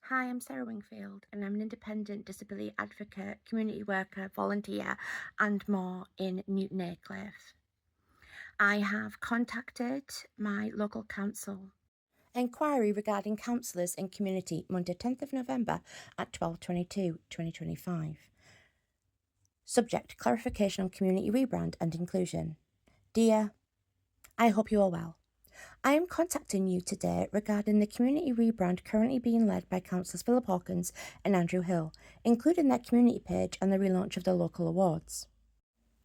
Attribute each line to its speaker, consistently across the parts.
Speaker 1: Hi, I'm Sarah Wingfield, and I'm an independent disability advocate, community worker, volunteer, and more in Newton Aycliffe. I have contacted my local council. Inquiry regarding councillors in community, Monday 10th of November at 12:22/2025. Subject: clarification on community rebrand and inclusion. Dear, I hope you are well. I am contacting you today regarding the community rebrand currently being led by Councillors Philip Hawkins and Andrew Hill, including their community page and the relaunch of their local awards.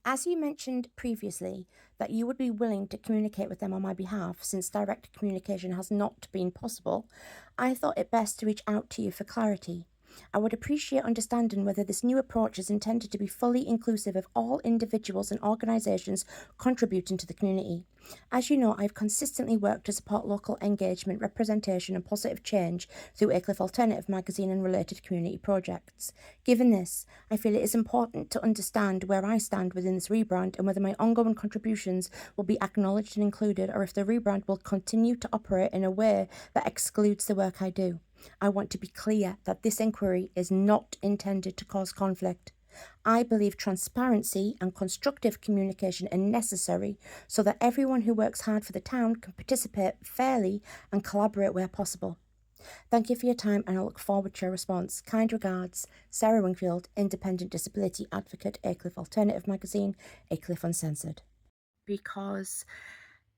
Speaker 1: As you mentioned previously that you would be willing to communicate with them on my behalf since direct communication has not been possible, I thought it best to reach out to you for clarity. I would appreciate understanding whether this new approach is intended to be fully inclusive of all individuals and organisations contributing to the community. As you know, I've consistently worked to support local engagement, representation and positive change through Aycliffe Alternative magazine and related community projects. Given this, I feel it is important to understand where I stand within this rebrand and whether my ongoing contributions will be acknowledged and included, or if the rebrand will continue to operate in a way that excludes the work I do. I want to be clear that this inquiry is not intended to cause conflict. I believe transparency and constructive communication are necessary so that everyone who works hard for the town can participate fairly and collaborate where possible. Thank you for your time, and I look forward to your response. Kind regards, Sarah Wingfield, Independent Disability Advocate, Aycliffe Alternative Magazine, Aycliffe Uncensored. Because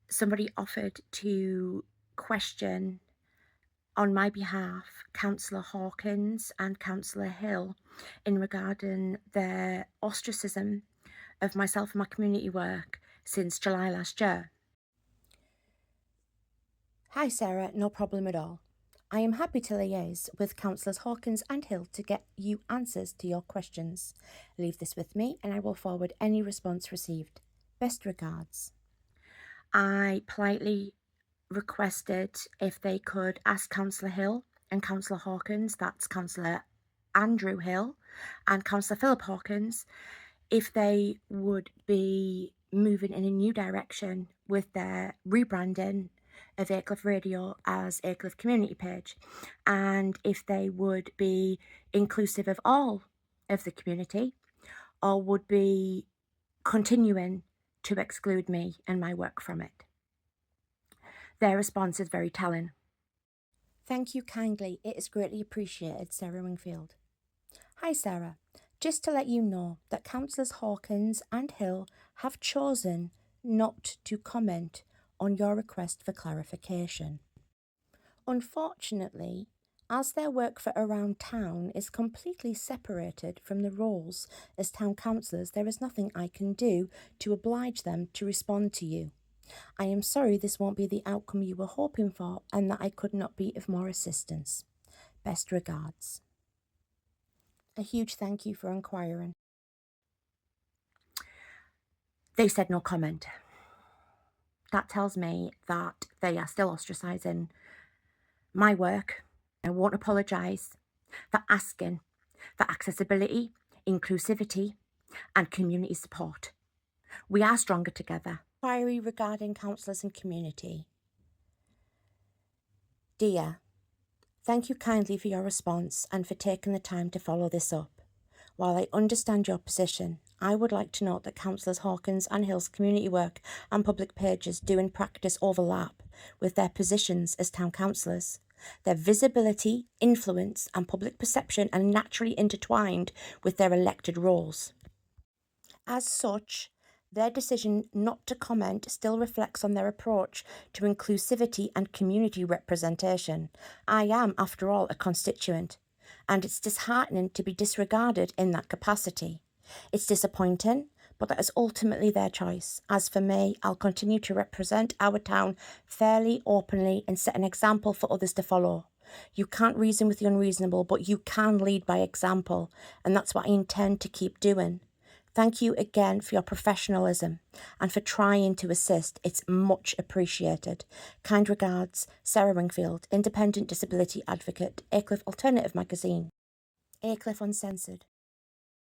Speaker 1: somebody offered to question on my behalf Councillor Hawkins and Councillor Hill in regarding their ostracism of myself and my community work since July last year. Hi Sarah, no problem at all. I am happy to liaise with Councillors Hawkins and Hill to get you answers to your questions. Leave this with me and I will forward any response received. Best regards. I politely requested if they could ask Councillor Hill and Councillor Hawkins, that's Councillor Andrew Hill and Councillor Philip Hawkins, if they would be moving in a new direction with their rebranding of Aycliffe Radio as Aycliffe Community Page, and if they would be inclusive of all of the community or would be continuing to exclude me and my work from it. Their response is very telling. Thank you kindly. It is greatly appreciated, Sarah Wingfield. Hi Sarah. Just to let you know that Councillors Hawkins and Hill have chosen not to comment on your request for clarification. Unfortunately, as their work for around town is completely separated from the roles as town councillors, there is nothing I can do to oblige them to respond to you. I am sorry this won't be the outcome you were hoping for and that I could not be of more assistance. Best regards. A huge thank you for inquiring. They said no comment. That tells me that they are still ostracising my work. I won't apologise for asking for accessibility, inclusivity and community support. We are stronger together. Inquiry regarding councillors and community. Dear, thank you kindly for your response and for taking the time to follow this up. While I understand your position, I would like to note that Councillors Hawkins and Hill's community work and public pages do in practice overlap with their positions as town councillors. Their visibility, influence and public perception are naturally intertwined with their elected roles. As such, their decision not to comment still reflects on their approach to inclusivity and community representation. I am, after all, a constituent, and it's disheartening to be disregarded in that capacity. It's disappointing, but that is ultimately their choice. As for me, I'll continue to represent our town fairly, openly, and set an example for others to follow. You can't reason with the unreasonable, but you can lead by example, and that's what I intend to keep doing. Thank you again for your professionalism and for trying to assist. It's much appreciated. Kind regards, Sarah Wingfield, Independent Disability Advocate, Aycliffe Alternative Magazine, Aycliffe Uncensored.